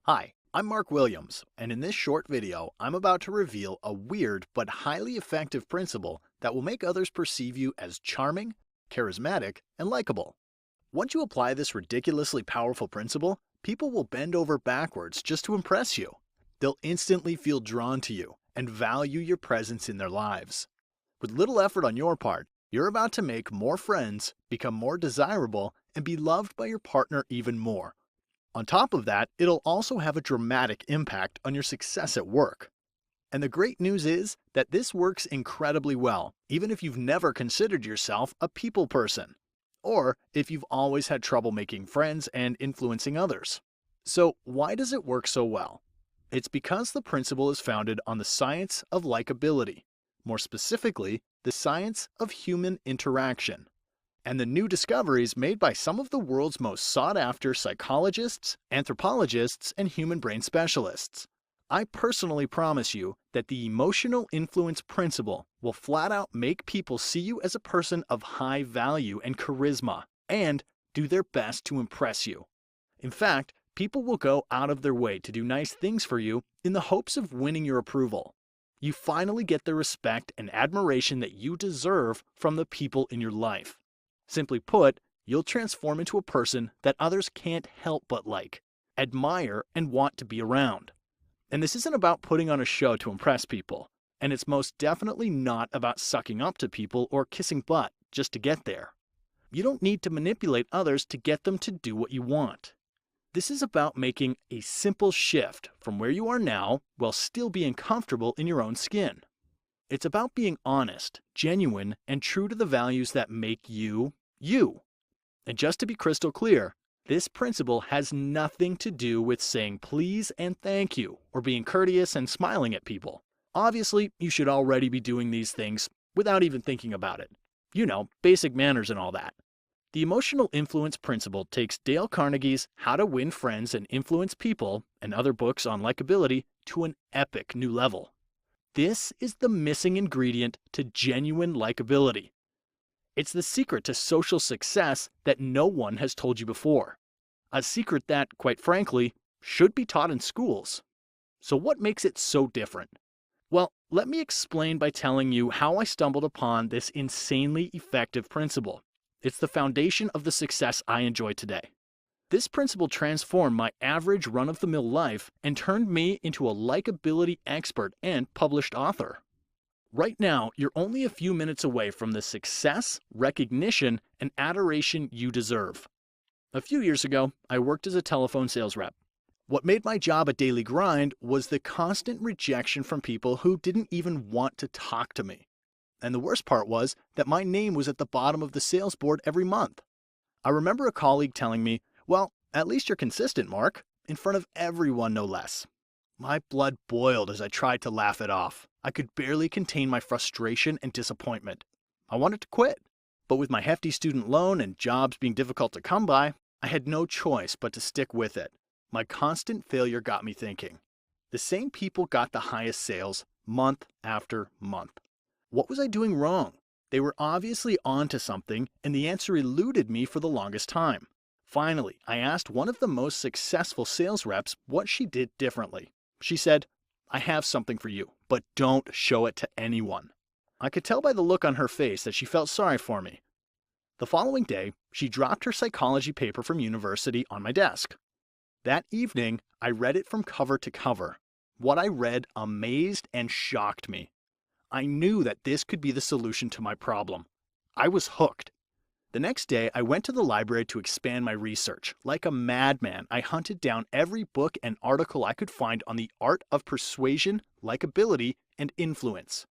Hi, I'm Mark Williams, and in this short video, I'm about to reveal a weird but highly effective principle that will make others perceive you as charming, charismatic, and likable. Once you apply this ridiculously powerful principle, people will bend over backwards just to impress you. They'll instantly feel drawn to you and value your presence in their lives. With little effort on your part, you're about to make more friends, become more desirable, and be loved by your partner even more. On top of that, it'll also have a dramatic impact on your success at work. And the great news is that this works incredibly well, even if you've never considered yourself a people person, or if you've always had trouble making friends and influencing others. So, why does it work so well? It's because the principle is founded on the science of likability, more specifically, the science of human interaction, and the new discoveries made by some of the world's most sought-after psychologists, anthropologists, and human brain specialists. I personally promise you that the emotional influence principle will flat out make people see you as a person of high value and charisma, and do their best to impress you. In fact, people will go out of their way to do nice things for you in the hopes of winning your approval. You finally get the respect and admiration that you deserve from the people in your life. Simply put, you'll transform into a person that others can't help but like, admire, and want to be around. And this isn't about putting on a show to impress people, and it's most definitely not about sucking up to people or kissing butt just to get there. You don't need to manipulate others to get them to do what you want. This is about making a simple shift from where you are now while still being comfortable in your own skin. It's about being honest, genuine, and true to the values that make you, you. And just to be crystal clear, this principle has nothing to do with saying please and thank you, or being courteous and smiling at people. Obviously, you should already be doing these things without even thinking about it. You know, basic manners and all that. The emotional influence principle takes Dale Carnegie's How to Win Friends and Influence People and other books on likability to an epic new level. This is the missing ingredient to genuine likability. It's the secret to social success that no one has told you before. A secret that, quite frankly, should be taught in schools. So what makes it so different? Well, let me explain by telling you how I stumbled upon this insanely effective principle. It's the foundation of the success I enjoy today. This principle transformed my average run-of-the-mill life and turned me into a likability expert and published author. Right now, you're only a few minutes away from the success, recognition, and adoration you deserve. A few years ago, I worked as a telephone sales rep. What made my job a daily grind was the constant rejection from people who didn't even want to talk to me. And the worst part was that my name was at the bottom of the sales board every month. I remember a colleague telling me, "Well, at least you're consistent, Mark," in front of everyone no less. My blood boiled as I tried to laugh it off. I could barely contain my frustration and disappointment. I wanted to quit, but with my hefty student loan and jobs being difficult to come by, I had no choice but to stick with it. My constant failure got me thinking. The same people got the highest sales month after month. What was I doing wrong? They were obviously onto something, and the answer eluded me for the longest time. Finally, I asked one of the most successful sales reps what she did differently. She said, "I have something for you, but don't show it to anyone." I could tell by the look on her face that she felt sorry for me. The following day, she dropped her psychology paper from university on my desk. That evening, I read it from cover to cover. What I read amazed and shocked me. I knew that this could be the solution to my problem. I was hooked. The next day, I went to the library to expand my research. Like a madman, I hunted down every book and article I could find on the art of persuasion, likability, and influence.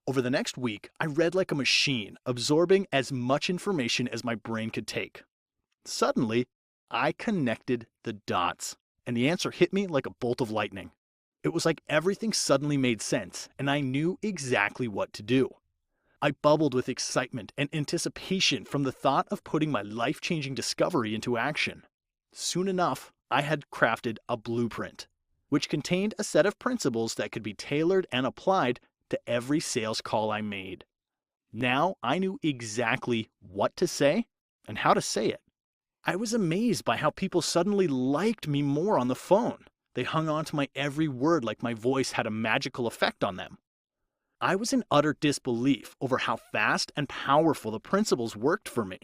Over the next week, I read like a machine, absorbing as much information as my brain could take. Suddenly, I connected the dots, and the answer hit me like a bolt of lightning. It was like everything suddenly made sense, and I knew exactly what to do. I bubbled with excitement and anticipation from the thought of putting my life-changing discovery into action. Soon enough, I had crafted a blueprint, which contained a set of principles that could be tailored and applied to every sales call I made. Now I knew exactly what to say and how to say it. I was amazed by how people suddenly liked me more on the phone. They hung on to my every word like my voice had a magical effect on them. I was in utter disbelief over how fast and powerful the principles worked for me.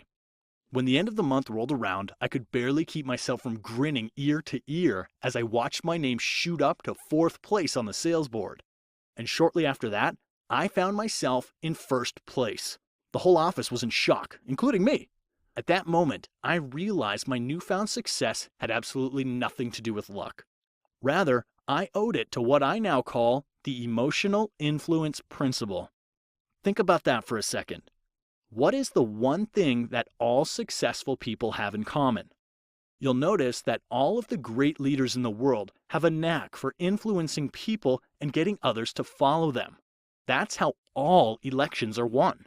When the end of the month rolled around, I could barely keep myself from grinning ear to ear as I watched my name shoot up to 4th place on the sales board. And shortly after that, I found myself in 1st place. The whole office was in shock, including me. At that moment, I realized my newfound success had absolutely nothing to do with luck. Rather, I owed it to what I now call the emotional influence principle. Think about that for a second. What is the one thing that all successful people have in common? You'll notice that all of the great leaders in the world have a knack for influencing people and getting others to follow them. That's how all elections are won.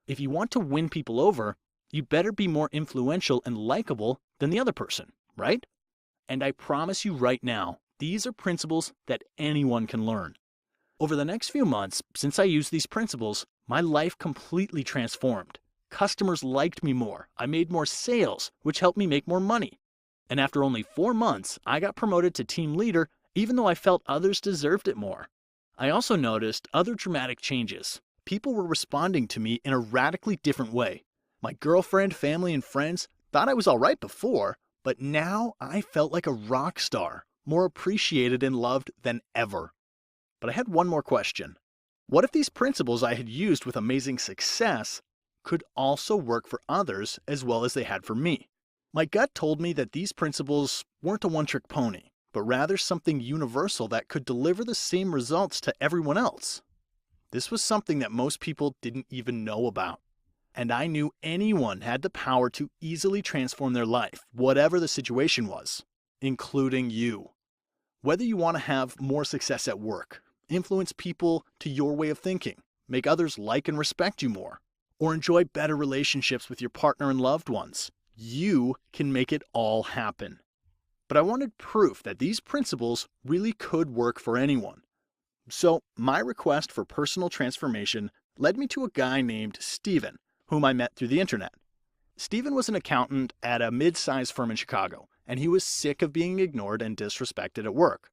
If you want to win people over, you better be more influential and likable than the other person, right? And I promise you right now, these are principles that anyone can learn. Over the next few months, since I used these principles, my life completely transformed. Customers liked me more. I made more sales, which helped me make more money. And after only 4 months, I got promoted to team leader, even though I felt others deserved it more. I also noticed other dramatic changes. People were responding to me in a radically different way. My girlfriend, family, and friends thought I was all right before, but now I felt like a rock star, more appreciated and loved than ever. But I had one more question. What if these principles I had used with amazing success could also work for others as well as they had for me? My gut told me that these principles weren't a one-trick pony, but rather something universal that could deliver the same results to everyone else. This was something that most people didn't even know about. And I knew anyone had the power to easily transform their life, whatever the situation was, including you. Whether you want to have more success at work, influence people to your way of thinking, make others like and respect you more, or enjoy better relationships with your partner and loved ones, you can make it all happen. But I wanted proof that these principles really could work for anyone. So my request for personal transformation led me to a guy named Steven, whom I met through the internet. Steven was an accountant at a mid-sized firm in Chicago, and he was sick of being ignored and disrespected at work.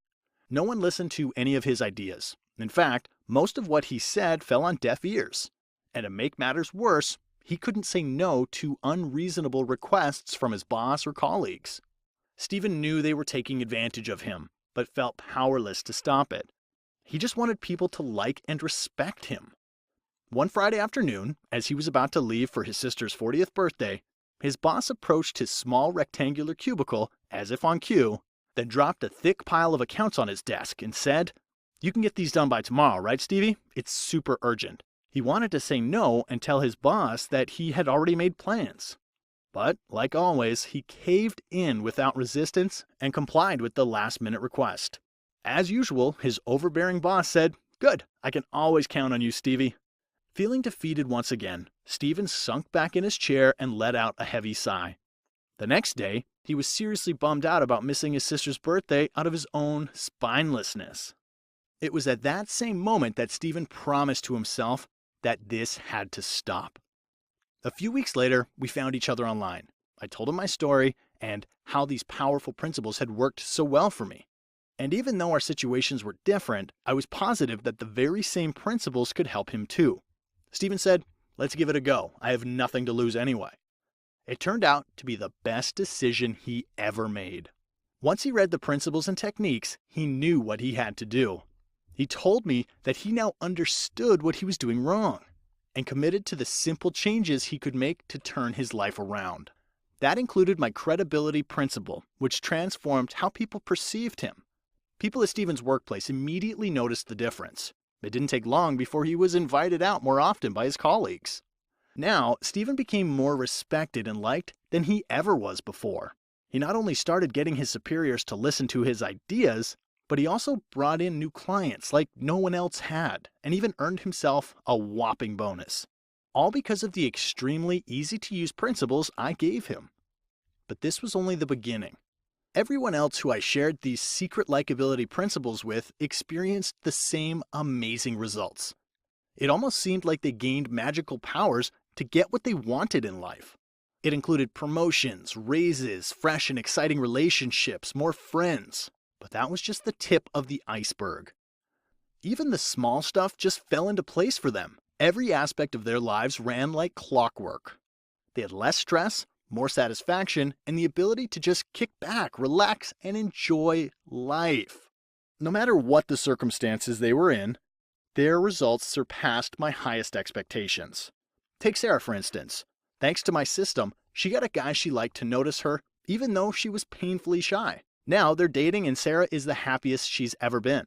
No one listened to any of his ideas. In fact, most of what he said fell on deaf ears. And to make matters worse, he couldn't say no to unreasonable requests from his boss or colleagues. Steven knew they were taking advantage of him, but felt powerless to stop it. He just wanted people to like and respect him. One Friday afternoon, as he was about to leave for his sister's 40th birthday, his boss approached his small rectangular cubicle, as if on cue, then dropped a thick pile of accounts on his desk and said, "You can get these done by tomorrow, right, Stevie? It's super urgent." He wanted to say no and tell his boss that he had already made plans. But, like always, he caved in without resistance and complied with the last-minute request. As usual, his overbearing boss said, "Good, I can always count on you, Stevie." Feeling defeated once again, Steven sunk back in his chair and let out a heavy sigh. The next day, he was seriously bummed out about missing his sister's birthday out of his own spinelessness. It was at that same moment that Steven promised to himself that this had to stop. A few weeks later, we found each other online. I told him my story and how these powerful principles had worked so well for me. And even though our situations were different, I was positive that the very same principles could help him too. Steven said, "Let's give it a go. I have nothing to lose anyway." It turned out to be the best decision he ever made. Once he read the principles and techniques, he knew what he had to do. He told me that he now understood what he was doing wrong and committed to the simple changes he could make to turn his life around. That included my credibility principle, which transformed how people perceived him. People at Steven's workplace immediately noticed the difference. It didn't take long before he was invited out more often by his colleagues. Now, Steven became more respected and liked than he ever was before. He not only started getting his superiors to listen to his ideas, but he also brought in new clients like no one else had, and even earned himself a whopping bonus. All because of the extremely easy-to-use principles I gave him. But this was only the beginning. Everyone else who I shared these secret likability principles with experienced the same amazing results. It almost seemed like they gained magical powers to get what they wanted in life. It included promotions, raises, fresh and exciting relationships, more friends, But that was just the tip of the iceberg. Even the small stuff just fell into place for them. Every aspect of their lives ran like clockwork. They had less stress, more satisfaction, and the ability to just kick back, relax, and enjoy life. No matter what the circumstances they were in, their results surpassed my highest expectations. Take Sarah, for instance. Thanks to my system, she got a guy she liked to notice her, even though she was painfully shy. Now they're dating, and Sarah is the happiest she's ever been.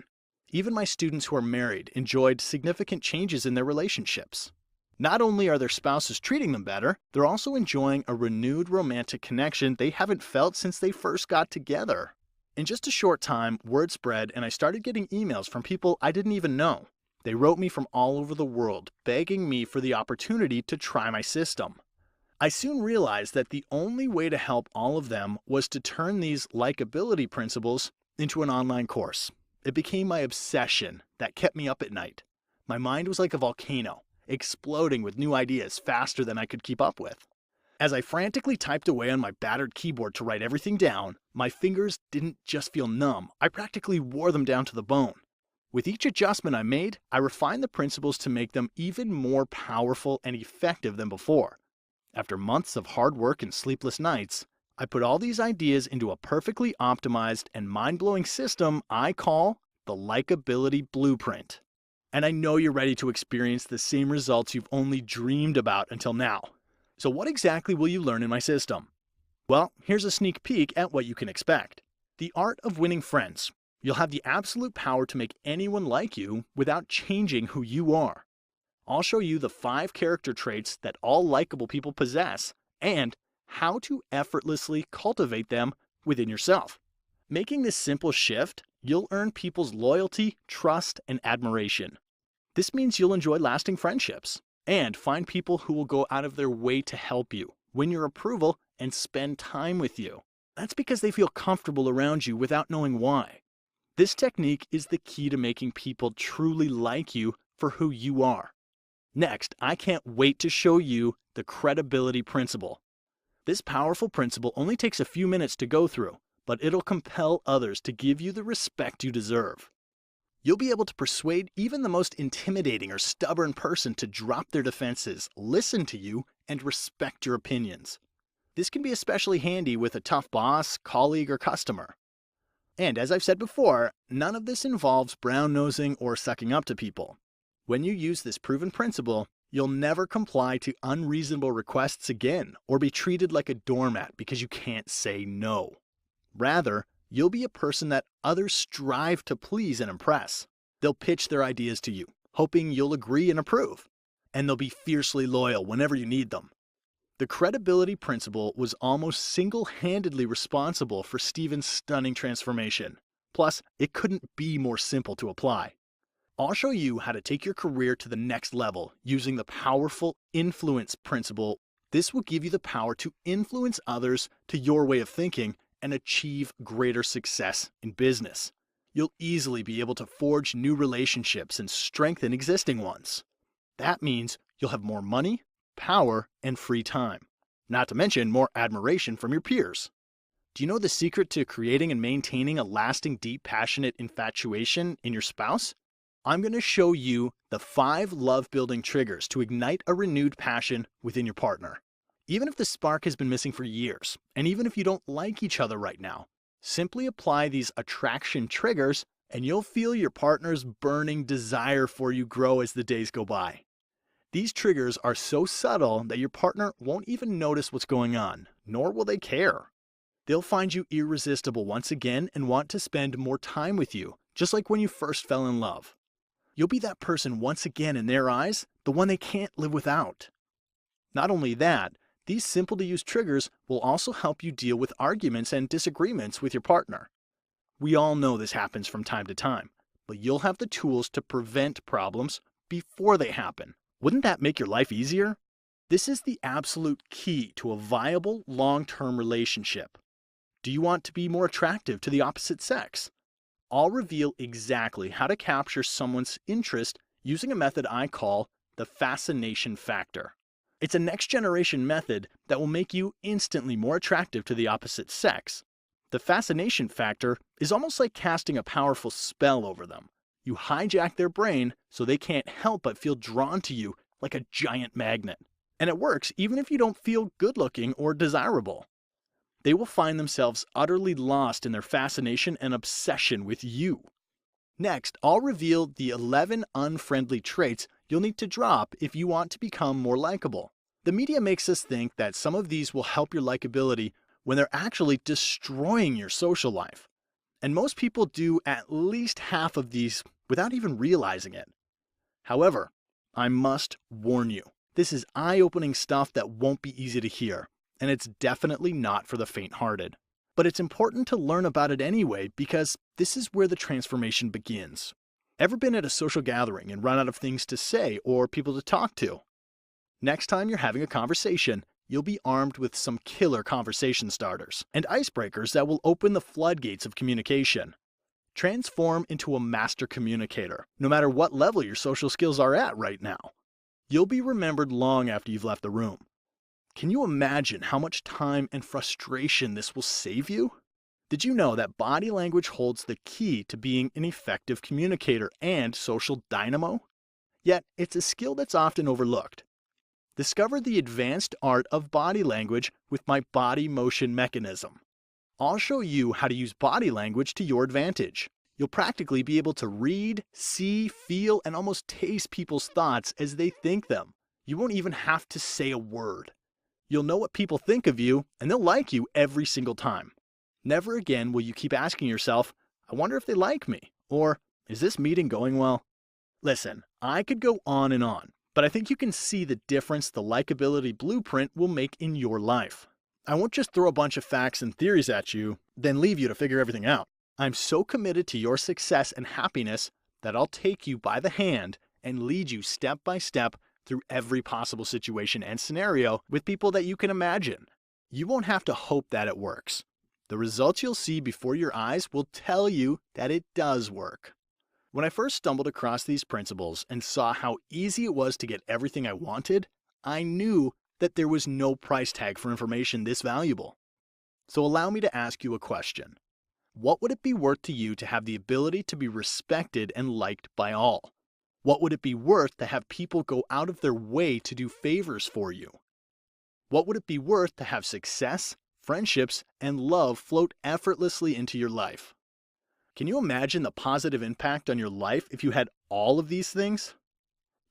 Even my students who are married enjoyed significant changes in their relationships. Not only are their spouses treating them better, they're also enjoying a renewed romantic connection they haven't felt since they first got together. In just a short time, word spread and I started getting emails from people I didn't even know. They wrote me from all over the world, begging me for the opportunity to try my system. I soon realized that the only way to help all of them was to turn these likability principles into an online course. It became my obsession that kept me up at night. My mind was like a volcano, exploding with new ideas faster than I could keep up with. As I frantically typed away on my battered keyboard to write everything down, my fingers didn't just feel numb, I practically wore them down to the bone. With each adjustment I made, I refined the principles to make them even more powerful and effective than before. After months of hard work and sleepless nights, I put all these ideas into a perfectly optimized and mind-blowing system I call the Likeability Blueprint. And I know you're ready to experience the same results you've only dreamed about until now. So what exactly will you learn in my system? Well, here's a sneak peek at what you can expect. The art of winning friends. You'll have the absolute power to make anyone like you without changing who you are. I'll show you the 5 character traits that all likable people possess and how to effortlessly cultivate them within yourself. Making this simple shift, you'll earn people's loyalty, trust, and admiration. This means you'll enjoy lasting friendships and find people who will go out of their way to help you, win your approval, and spend time with you. That's because they feel comfortable around you without knowing why. This technique is the key to making people truly like you for who you are. Next, I can't wait to show you the credibility principle. This powerful principle only takes a few minutes to go through, but it'll compel others to give you the respect you deserve. You'll be able to persuade even the most intimidating or stubborn person to drop their defenses, listen to you, and respect your opinions. This can be especially handy with a tough boss, colleague, or customer. And as I've said before, none of this involves brown-nosing or sucking up to people. When you use this proven principle, you'll never comply to unreasonable requests again or be treated like a doormat because you can't say no. Rather, you'll be a person that others strive to please and impress. They'll pitch their ideas to you, hoping you'll agree and approve. And they'll be fiercely loyal whenever you need them. The credibility principle was almost single-handedly responsible for Steven's stunning transformation. Plus, it couldn't be more simple to apply. I'll show you how to take your career to the next level using the powerful influence principle. This will give you the power to influence others to your way of thinking and achieve greater success in business. You'll easily be able to forge new relationships and strengthen existing ones. That means you'll have more money, power, and free time. Not to mention more admiration from your peers. Do you know the secret to creating and maintaining a lasting, deep, passionate infatuation in your spouse? I'm going to show you the 5 love-building triggers to ignite a renewed passion within your partner. Even if the spark has been missing for years, and even if you don't like each other right now, simply apply these attraction triggers and you'll feel your partner's burning desire for you grow as the days go by. These triggers are so subtle that your partner won't even notice what's going on, nor will they care. They'll find you irresistible once again and want to spend more time with you, just like when you first fell in love. You'll be that person once again in their eyes, the one they can't live without. Not only that, these simple-to-use triggers will also help you deal with arguments and disagreements with your partner. We all know this happens from time to time, but you'll have the tools to prevent problems before they happen. Wouldn't that make your life easier? This is the absolute key to a viable long-term relationship. Do you want to be more attractive to the opposite sex? I'll reveal exactly how to capture someone's interest using a method I call the fascination factor. It's a next-generation method that will make you instantly more attractive to the opposite sex. The fascination factor is almost like casting a powerful spell over them. You hijack their brain so they can't help but feel drawn to you like a giant magnet. And it works even if you don't feel good-looking or desirable. They will find themselves utterly lost in their fascination and obsession with you. Next, I'll reveal the 11 unfriendly traits you'll need to drop if you want to become more likable. The media makes us think that some of these will help your likability when they're actually destroying your social life. And most people do at least half of these without even realizing it. However, I must warn you, this is eye-opening stuff that won't be easy to hear, and it's definitely not for the faint-hearted. But it's important to learn about it anyway because this is where the transformation begins. Ever been at a social gathering and run out of things to say or people to talk to? Next time you're having a conversation, you'll be armed with some killer conversation starters and icebreakers that will open the floodgates of communication. Transform into a master communicator, no matter what level your social skills are at right now. You'll be remembered long after you've left the room. Can you imagine how much time and frustration this will save you? Did you know that body language holds the key to being an effective communicator and social dynamo? Yet, it's a skill that's often overlooked. Discover the advanced art of body language with my body motion mechanism. I'll show you how to use body language to your advantage. You'll practically be able to read, see, feel, and almost taste people's thoughts as they think them. You won't even have to say a word. You'll know what people think of you, and they'll like you every single time. Never again will you keep asking yourself, I wonder if they like me, or is this meeting going well? Listen, I could go on, but I think you can see the difference the likability blueprint will make in your life. I won't just throw a bunch of facts and theories at you, then leave you to figure everything out. I'm so committed to your success and happiness that I'll take you by the hand and lead you step by step through every possible situation and scenario with people that you can imagine. You won't have to hope that it works. The results you'll see before your eyes will tell you that it does work. When I first stumbled across these principles and saw how easy it was to get everything I wanted, I knew that there was no price tag for information this valuable. So allow me to ask you a question. What would it be worth to you to have the ability to be respected and liked by all? What would it be worth to have people go out of their way to do favors for you? What would it be worth to have success, friendships, and love float effortlessly into your life? Can you imagine the positive impact on your life if you had all of these things?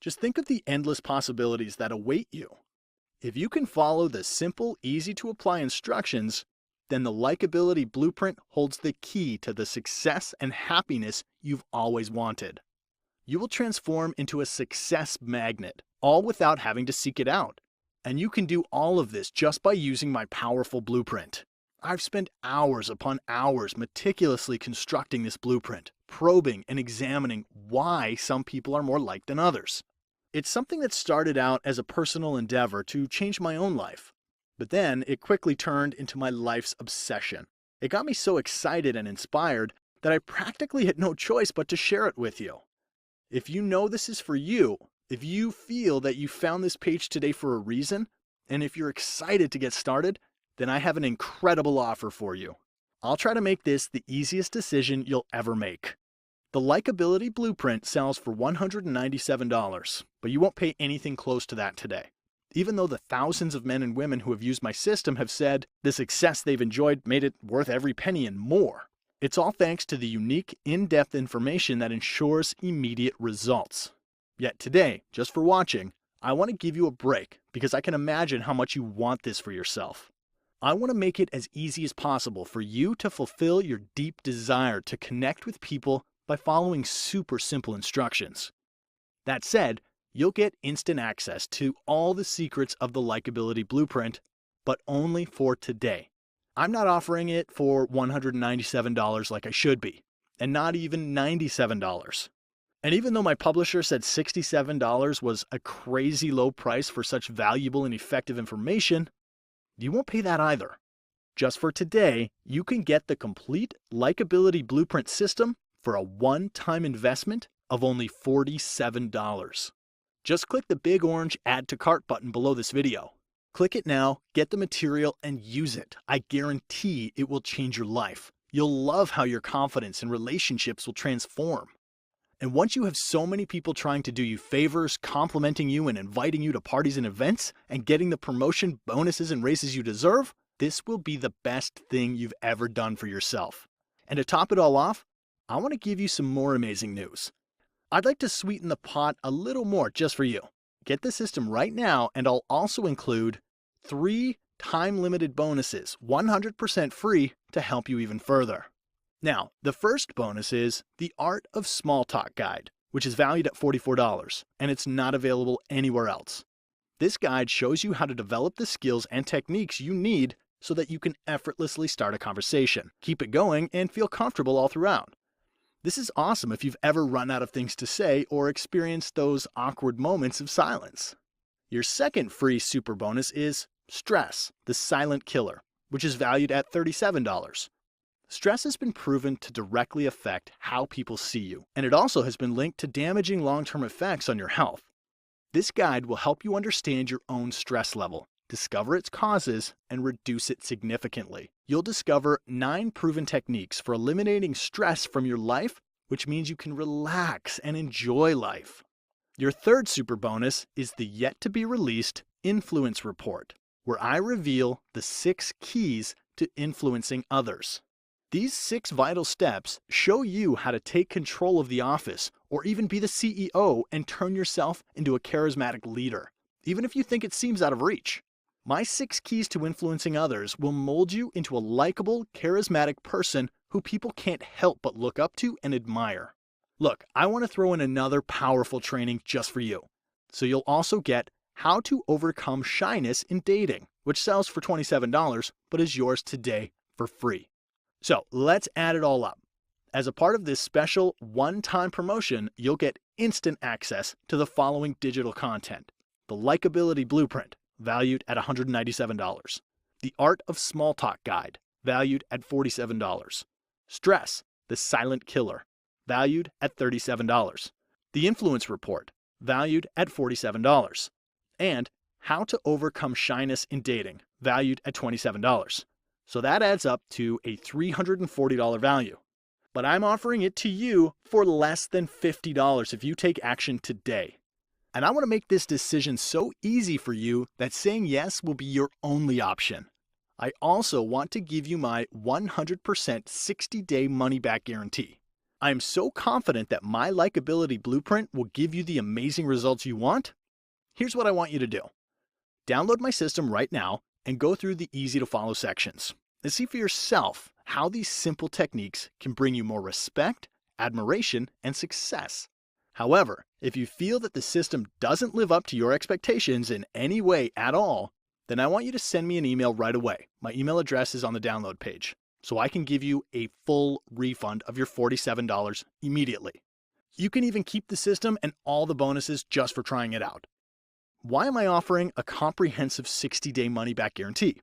Just think of the endless possibilities that await you. If you can follow the simple, easy-to-apply instructions, then the likability blueprint holds the key to the success and happiness you've always wanted. You will transform into a success magnet, all without having to seek it out. And you can do all of this just by using my powerful blueprint. I've spent hours upon hours meticulously constructing this blueprint, probing and examining why some people are more liked than others. It's something that started out as a personal endeavor to change my own life. But then it quickly turned into my life's obsession. It got me so excited and inspired that I practically had no choice but to share it with you. If you know this is for you, if you feel that you found this page today for a reason, and if you're excited to get started, then I have an incredible offer for you. I'll try to make this the easiest decision you'll ever make. The Likeability Blueprint sells for $197, but you won't pay anything close to that today. Even though the thousands of men and women who have used my system have said the success they've enjoyed made it worth every penny and more. It's all thanks to the unique, in-depth information that ensures immediate results. Yet today, just for watching, I want to give you a break because I can imagine how much you want this for yourself. I want to make it as easy as possible for you to fulfill your deep desire to connect with people by following super simple instructions. That said, you'll get instant access to all the secrets of the Likeability Blueprint, but only for today. I'm not offering it for $197 like I should be, and not even $97. And even though my publisher said $67 was a crazy low price for such valuable and effective information, you won't pay that either. Just for today, you can get the complete Likeability Blueprint system for a one-time investment of only $47. Just click the big orange Add to Cart button below this video. Click it now, get the material, and use it. I guarantee it will change your life. You'll love how your confidence and relationships will transform. And once you have so many people trying to do you favors, complimenting you and inviting you to parties and events, and getting the promotion, bonuses, and raises you deserve, this will be the best thing you've ever done for yourself. And to top it all off, I want to give you some more amazing news. I'd like to sweeten the pot a little more just for you. Get the system right now, and I'll also include 3 time-limited bonuses, 100% free, to help you even further. Now, the first bonus is the Art of Small Talk Guide, which is valued at $44, and it's not available anywhere else. This guide shows you how to develop the skills and techniques you need so that you can effortlessly start a conversation, keep it going, and feel comfortable all throughout. This is awesome if you've ever run out of things to say or experienced those awkward moments of silence. Your second free super bonus is Stress, the Silent Killer, which is valued at $37. Stress has been proven to directly affect how people see you, and it also has been linked to damaging long-term effects on your health. This guide will help you understand your own stress level, discover its causes, and reduce it significantly. You'll discover 9 proven techniques for eliminating stress from your life, which means you can relax and enjoy life. Your third super bonus is the yet-to-be-released Influence Report, where I reveal the 6 keys to influencing others. These 6 vital steps show you how to take control of the office or even be the CEO and turn yourself into a charismatic leader, even if you think it seems out of reach. My 6 keys to influencing others will mold you into a likable, charismatic person who people can't help but look up to and admire. Look, I want to throw in another powerful training just for you. So you'll also get How to Overcome Shyness in Dating, which sells for $27 but is yours today for free. So let's add it all up. As a part of this special one-time promotion, you'll get instant access to the following digital content: the Likeability Blueprint, valued at $197. The Art of Small Talk Guide, valued at $47. Stress, the Silent Killer, valued at $37. The Influence Report, valued at $47. And How to Overcome Shyness in Dating, valued at $27. So that adds up to a $340 value. But I'm offering it to you for less than $50 if you take action today. And I want to make this decision so easy for you that saying yes will be your only option. I also want to give you my 100% 60-day money-back guarantee. I am so confident that my Likeability Blueprint will give you the amazing results you want. Here's what I want you to do. Download my system right now and go through the easy-to-follow sections and see for yourself how these simple techniques can bring you more respect, admiration, and success. However, if you feel that the system doesn't live up to your expectations in any way at all, then I want you to send me an email right away. My email address is on the download page, so I can give you a full refund of your $47 immediately. You can even keep the system and all the bonuses just for trying it out. Why am I offering a comprehensive 60-day money-back guarantee?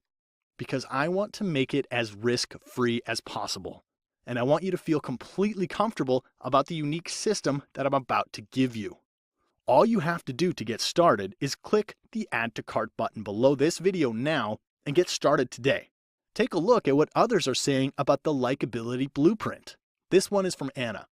Because I want to make it as risk-free as possible. And I want you to feel completely comfortable about the unique system that I'm about to give you. All you have to do to get started is click the Add to Cart button below this video now and get started today. Take a look at what others are saying about the Likeability Blueprint. This one is from Anna.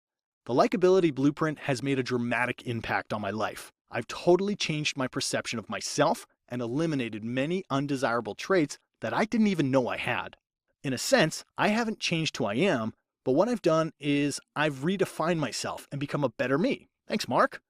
The Likeability Blueprint has made a dramatic impact on my life. I've totally changed my perception of myself and eliminated many undesirable traits that I didn't even know I had. In a sense, I haven't changed who I am, but what I've done is I've redefined myself and become a better me. Thanks, Mark.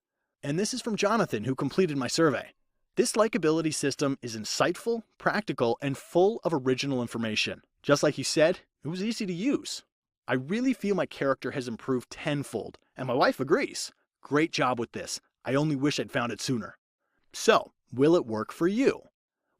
And this is from Jonathan, who completed my survey. This Likeability system is insightful, practical, and full of original information. Just like you said, it was easy to use. I really feel my character has improved tenfold, and my wife agrees. Great job with this. I only wish I'd found it sooner. So, will it work for you?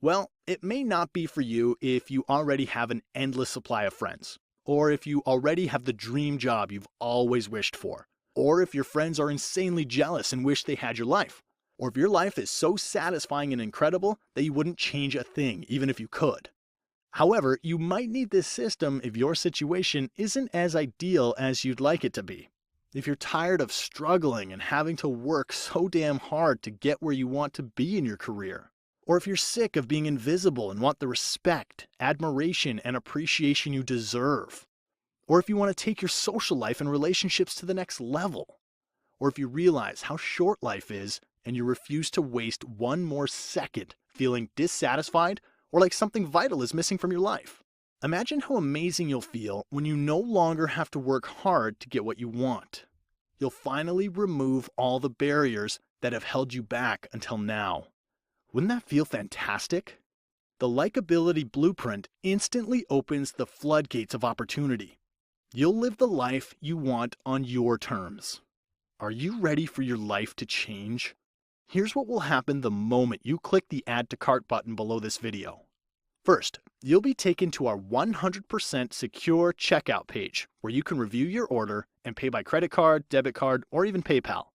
Well, it may not be for you if you already have an endless supply of friends, or if you already have the dream job you've always wished for, or if your friends are insanely jealous and wish they had your life, or if your life is so satisfying and incredible that you wouldn't change a thing even if you could. However, you might need this system if your situation isn't as ideal as you'd like it to be. If you're tired of struggling and having to work so damn hard to get where you want to be in your career. Or if you're sick of being invisible and want the respect, admiration, and appreciation you deserve. Or if you want to take your social life and relationships to the next level. Or if you realize how short life is and you refuse to waste one more second feeling dissatisfied or like something vital is missing from your life. Imagine how amazing you'll feel when you no longer have to work hard to get what you want. You'll finally remove all the barriers that have held you back until now. Wouldn't that feel fantastic? The Likeability Blueprint instantly opens the floodgates of opportunity. You'll live the life you want on your terms. Are you ready for your life to change? Here's what will happen the moment you click the Add to Cart button below this video. First, you'll be taken to our 100% secure checkout page where you can review your order and pay by credit card, debit card, or even PayPal.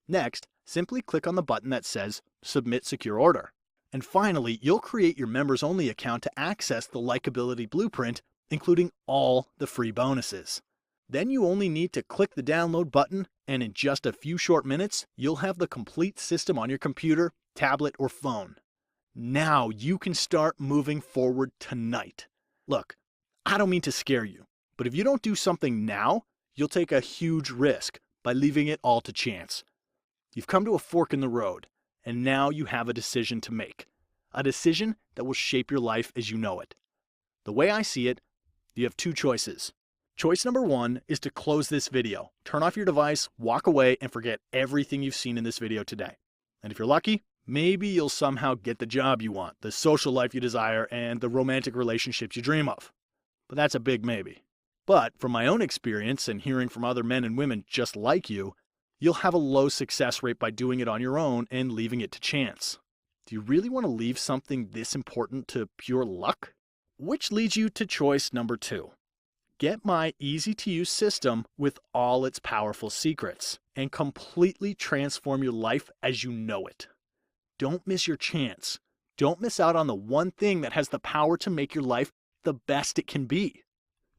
Next, simply click on the button that says Submit Secure Order. And finally, you'll create your members-only account to access the Likeability Blueprint, including all the free bonuses. Then you only need to click the download button, and in just a few short minutes, you'll have the complete system on your computer, tablet, or phone. Now you can start moving forward tonight. Look, I don't mean to scare you, but if you don't do something now, you'll take a huge risk by leaving it all to chance. You've come to a fork in the road, and now you have a decision to make. A decision that will shape your life as you know it. The way I see it, you have two choices. Choice number one is to close this video, turn off your device, walk away, and forget everything you've seen in this video today. And if you're lucky, maybe you'll somehow get the job you want, the social life you desire, and the romantic relationships you dream of. But that's a big maybe. But from my own experience and hearing from other men and women just like you, you'll have a low success rate by doing it on your own and leaving it to chance. Do you really want to leave something this important to pure luck? Which leads you to choice number two. Get my easy-to-use system with all its powerful secrets and completely transform your life as you know it. Don't miss your chance. Don't miss out on the one thing that has the power to make your life the best it can be.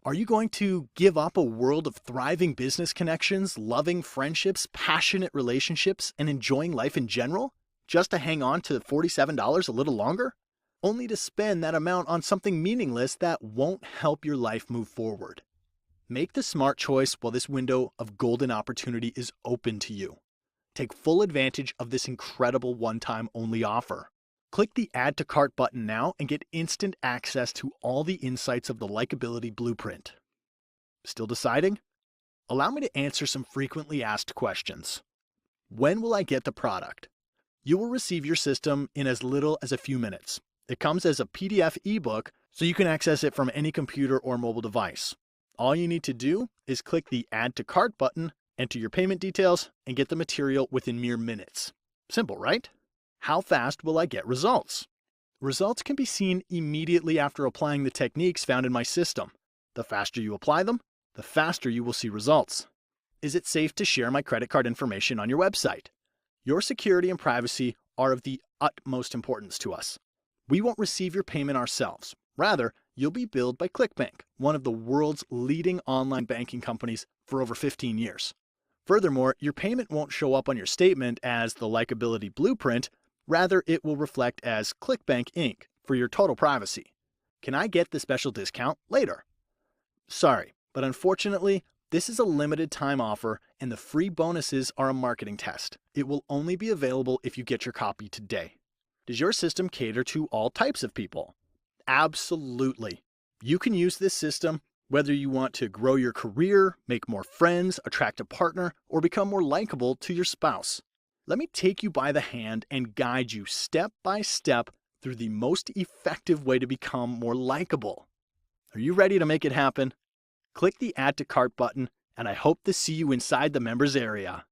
Are you going to give up a world of thriving business connections, loving friendships, passionate relationships, and enjoying life in general, just to hang on to $47 a little longer? Only to spend that amount on something meaningless that won't help your life move forward. Make the smart choice while this window of golden opportunity is open to you. Take full advantage of this incredible one-time only offer. Click the Add to Cart button now and get instant access to all the insights of the Likeability Blueprint. Still deciding? Allow me to answer some frequently asked questions. When will I get the product? You will receive your system in as little as a few minutes. It comes as a PDF ebook, so you can access it from any computer or mobile device. All you need to do is click the Add to Cart button, enter your payment details, and get the material within mere minutes. Simple, right? How fast will I get results? Results can be seen immediately after applying the techniques found in my system. The faster you apply them, the faster you will see results. Is it safe to share my credit card information on your website? Your security and privacy are of the utmost importance to us. We won't receive your payment ourselves. Rather, you'll be billed by ClickBank, one of the world's leading online banking companies for over 15 years. Furthermore, your payment won't show up on your statement as the Likeability Blueprint. Rather, it will reflect as ClickBank Inc. for your total privacy. Can I get the special discount later? Sorry, but unfortunately, this is a limited time offer and the free bonuses are a marketing test. It will only be available if you get your copy today. Does your system cater to all types of people? Absolutely. You can use this system whether you want to grow your career, make more friends, attract a partner, or become more likable to your spouse. Let me take you by the hand and guide you step by step through the most effective way to become more likable. Are you ready to make it happen? Click the Add to Cart button, and I hope to see you inside the members area.